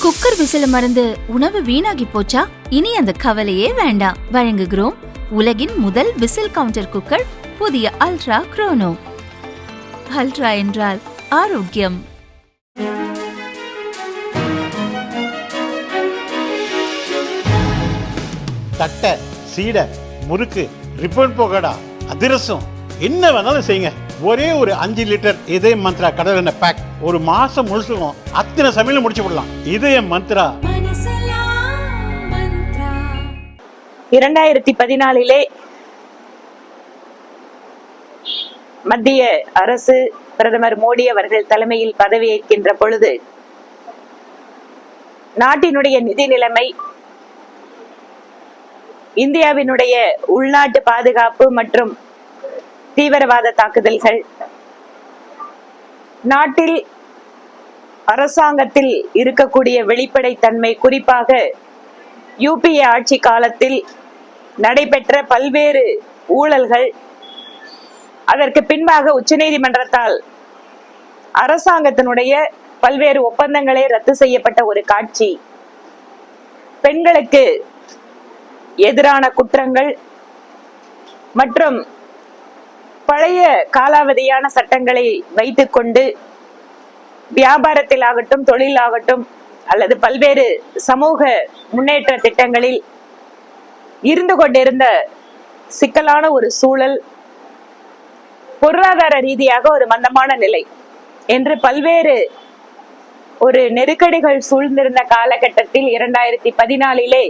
Cooker விசில மறந்து உணவு வீணாகி போச்சா? இனி அந்த கவலையே வேண்டாம். வழங்குகிறோம் உலகின் முதல் விசில் கவுண்டர் குக்கர், புதிய அல்ட்ரா குரோனோ. அல்ட்ரா என்றால் ஆரோக்கியம். தட்டை, சீடை, முறுக்கு, ரிப்பன் பக்கோடா, அதிரசம், என்ன வேணாலும் செய்யுங்க. ஒரே ஒரு 5 லிட்டர் இதய மந்த்ரா கடல் எண்ணெய் பேக் ஒரு மாசம் முழுசுக்கும் அத்தனை சமையல் முடிச்சு விடலாம். இதய மந்த்ரா. 2014 மத்திய அரசு பிரதமர் மோடி அவர்கள் தலைமையில் பதவியேற்கின்ற பொழுது நாட்டினுடைய நிதி நிலைமை, இந்தியாவினுடைய உள்நாட்டு பாதுகாப்பு மற்றும் தீவிரவாத தாக்குதல்கள், நாட்டில் அரசாங்கத்தில் இருக்கக்கூடிய வெளிப்படைத்தன்மை, குறிப்பாக யூபிஏ ஆட்சி காலத்தில் நடைபெற்ற பல்வேறு ஊழல்கள், அதற்கு பின்பாக உச்சநீதிமன்றத்தால் அரசாங்கத்தினுடைய பல்வேறு ஒப்பந்தங்களே ரத்து செய்யப்பட்ட ஒரு காட்சி, பெண்களுக்கு எதிரான குற்றங்கள் மற்றும் பழைய காலாவதியான சட்டங்களை வைத்துக் கொண்டு வியாபாரத்தில் ஆகட்டும், தொழிலாகட்டும் அல்லது பல்வேறு சமூக முன்னேற்ற திட்டங்களில் இருந்து கொண்டிருந்த சிக்கலான ஒரு சூழல், பொருளாதார ரீதியாக ஒரு மந்தமான நிலை என்று பல்வேறு ஒரு நெருக்கடிகள் சூழ்ந்திருந்த காலகட்டத்தில் 2014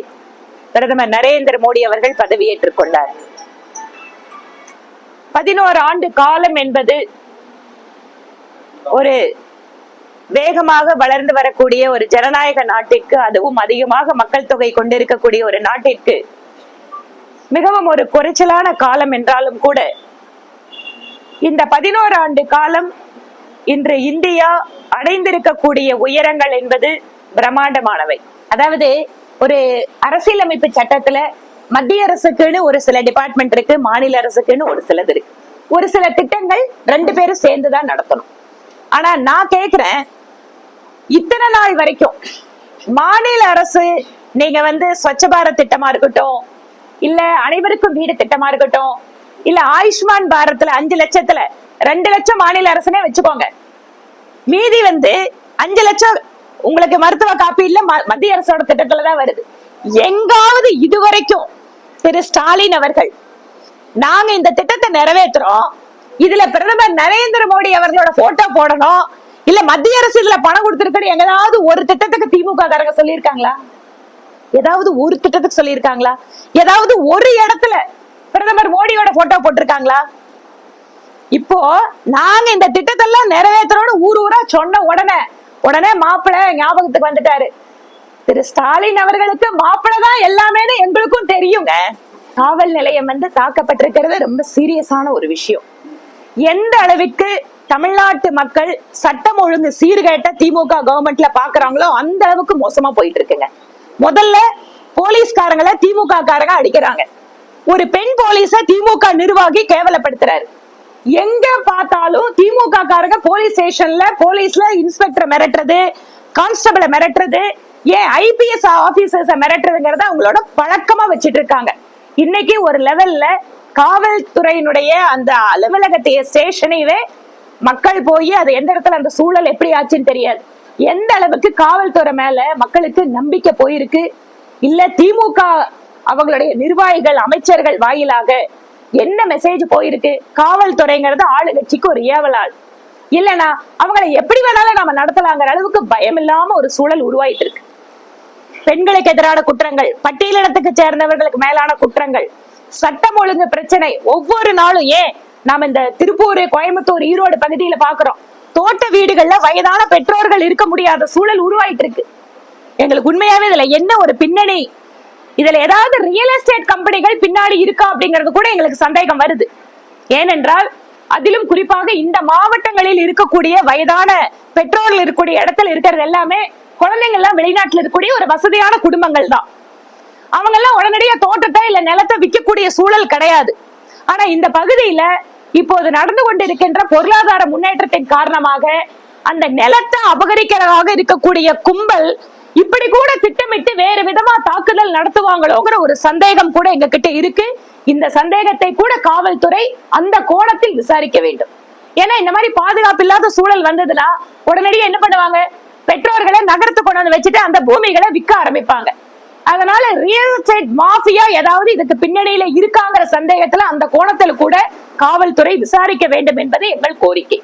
பிரதமர் நரேந்திர மோடி அவர்கள் பதவியேற்றுக் கொண்டார். 11 ஆண்டு காலம் என்பது ஒரு வேகமாக வளர்ந்து வரக்கூடிய ஒரு ஜனநாயக நாட்டிற்கு, அதுவும் அதிகமாக மக்கள் தொகை கொண்டிருக்கக்கூடிய ஒரு நாட்டிற்கு மிகவும் ஒரு குறைச்சலான காலம் என்றாலும் கூட, இந்த 11 ஆண்டு காலம் இன்று இந்தியா அடைந்திருக்கக்கூடிய உயரங்கள் என்பது பிரம்மாண்டமானவை. அதாவது ஒரு அரசியலமைப்பு சட்டத்துல மத்திய அரசுக்குன்னு ஒரு சில டிபார்ட்மெண்ட் இருக்கு, மாநில அரசுக்குன்னு ஒரு சிலது இருக்கு. ஒரு சில திட்டங்கள் 2 பேரும் சேர்ந்துதான் நடத்தணும். ஆனா நான் கேக்குறேன், இத்தனை நாள் வரைக்கும் மாநில அரசு நீங்க ஸ்வச்ச பாரத் திட்டமா இருக்கட்டும், இல்ல அனைவருக்கும் வீடு திட்டமா இருக்கட்டும், இல்ல ஆயுஷ்மான் பாரத்ல 5 லட்சத்துல 2 லட்சம் மாநில அரசுனே வச்சுக்கோங்க, மீதி 5 லட்சம் உங்களுக்கு மருத்துவ காப்பீடுல மத்திய அரசோட திட்டத்துலதான் வருது. எங்காவது இதுவரைக்கும் திரு ஸ்டாலின் அவர்கள் நாங்க இந்த திட்டத்தை நிறைவேற்றுறோம், இதுல பிரதமர் நரேந்திர மோடி அவர்களோட போட்டோ போடணும், இல்ல மத்திய அரசு இதுல பணம் கொடுத்திருக்கணும், எங்கேயாவது ஒரு திட்டத்துக்கு திமுக காரங்க சொல்லியிருக்காங்களா? ஏதாவது ஒரு திட்டத்துக்கு சொல்லியிருக்காங்களா? ஏதாவது ஒரு இடத்துல பிரதமர் மோடியோட போட்டோ போட்டிருக்காங்களா? இப்போ நாங்க இந்த திட்டத்தை எல்லாம் நிறைவேற்றணும்னு ஊரா சொன்ன உடனே மாப்பிள்ளை ஞாபகத்துக்கு வந்துட்டாரு. திரு ஸ்டாலின் அவர்களுக்கு மாப்பிள்ளதான் எல்லாமே எங்களுக்கும் தெரியுங்க. காவல் நிலையம் தாக்கப்பட்டிருக்கிறது ரொம்ப சீரியஸான ஒரு விஷயம். எந்த அளவிற்கு தமிழ்நாட்டு மக்கள் சட்டம் ஒழுங்கு சீர்கேட்ட திமுக கவர்மெண்ட்ல பாக்குறாங்களோ அந்த அளவுக்கு மோசமா போயிட்டு இருக்குங்க. முதல்ல போலீஸ்காரங்களை திமுக காரங்க அடிக்கிறாங்க. ஒரு பெண் போலீஸ திமுக நிர்வாகி கேவலப்படுத்துறாரு. எங்க பார்த்தாலும் திமுக காரங்க போலீஸ் ஸ்டேஷன்ல போலீஸ்ல இன்ஸ்பெக்டர் மிரட்டுறது, கான்ஸ்டபிள மிரட்டுறது, ஏன் ஐபிஎஸ் ஆபீசர்ஸ மிரட்டுறதுங்கிறத அவங்களோட பழக்கமா வச்சிட்டு இருக்காங்க. இன்னைக்கு ஒரு லெவல்ல காவல்துறையினுடைய அந்த அலுவலகத்தைய ஸ்டேஷனையே மக்கள் போய் அது எந்த இடத்துல அந்த சூழல் எப்படி ஆச்சுன்னு தெரியாது. எந்த அளவுக்கு காவல்துறை மேல மக்களுக்கு நம்பிக்கை போயிருக்கு, இல்ல திமுக அவங்களுடைய நிர்வாகிகள் அமைச்சர்கள் வாயிலாக என்ன மெசேஜ் போயிருக்கு? காவல்துறைங்கிறது ஆளுங்கட்சிக்கு ஒரு ஏவலாள், இல்லைன்னா அவங்களை எப்படி வேணாலும் நம்ம நடத்தலாங்கிற அளவுக்கு பயம் இல்லாம ஒரு சூழல் உருவாயிட்டு இருக்கு. பெண்களுக்கு எதிரான குற்றங்கள், பட்டியலினத்துக்கு சேர்ந்தவர்களுக்கு மேலான குற்றங்கள், சட்டம் ஒழுங்கு பிரச்சனை ஒவ்வொரு நாளும். ஏன் நாம இந்த திருப்பூர், கோயம்புத்தூர், ஈரோடு பகுதியில பாக்குறோம், தோட்ட வீடுகள்ல வயதான பெற்றோர்கள் இருக்க முடியாத சூழல் உருவாயிட்டு இருக்கு. எங்களுக்கு உண்மையாவே இதுல என்ன ஒரு பின்னணி, இதுல ஏதாவது ரியல் எஸ்டேட் கம்பெனிகள் பின்னாடி இருக்கா அப்படிங்கிறது கூட எங்களுக்கு சந்தேகம் வருது. ஏனென்றால் அதிலும் குறிப்பாக இந்த மாவட்டங்களில் இருக்கக்கூடிய வயதான பெற்றோர்கள் இருக்கக்கூடிய இடத்துல இருக்கிறது எல்லாமே குழந்தைங்க எல்லாம் வெளிநாட்டுல இருக்கக்கூடிய ஒரு வசதியான குடும்பங்கள் தான். அவங்க எல்லாம் உடனடியா தோட்டத்தை இல்ல நிலத்தை விற்கக்கூடிய சூழல் கிடையாது. ஆனா இந்த பகுதியில இப்போது நடந்து கொண்டிருக்கின்ற பொருளாதார முன்னேற்றத்தின் காரணமாக அந்த நிலத்தை அபகரிக்கிறதாக இருக்கக்கூடிய கும்பல் இப்படி கூட திட்டமிட்டு வேறு விதமா தாக்குதல் நடத்துவாங்களோங்கிற ஒரு சந்தேகம் கூட எங்க கிட்ட இருக்கு. இந்த சந்தேகத்தை கூட காவல்துறை அந்த கோணத்தில் விசாரிக்க வேண்டும். ஏன்னா இந்த மாதிரி பாதுகாப்பு இல்லாத சூழல் வந்ததுன்னா உடனடியாக என்ன பண்ணுவாங்க, பெற்றோர்களை நகரத்து கொண்டு வந்து வச்சுட்டு அந்த பூமிகளை விற்க ஆரம்பிப்பாங்க. அதனால ரியல் எஸ்டேட் மாஃபியா ஏதாவது இதுக்கு பின்னணியில இருக்காங்கிற சந்தேகத்துல அந்த கோணத்தில் கூட காவல்துறை விசாரிக்க வேண்டும் என்பது எங்கள் கோரிக்கை.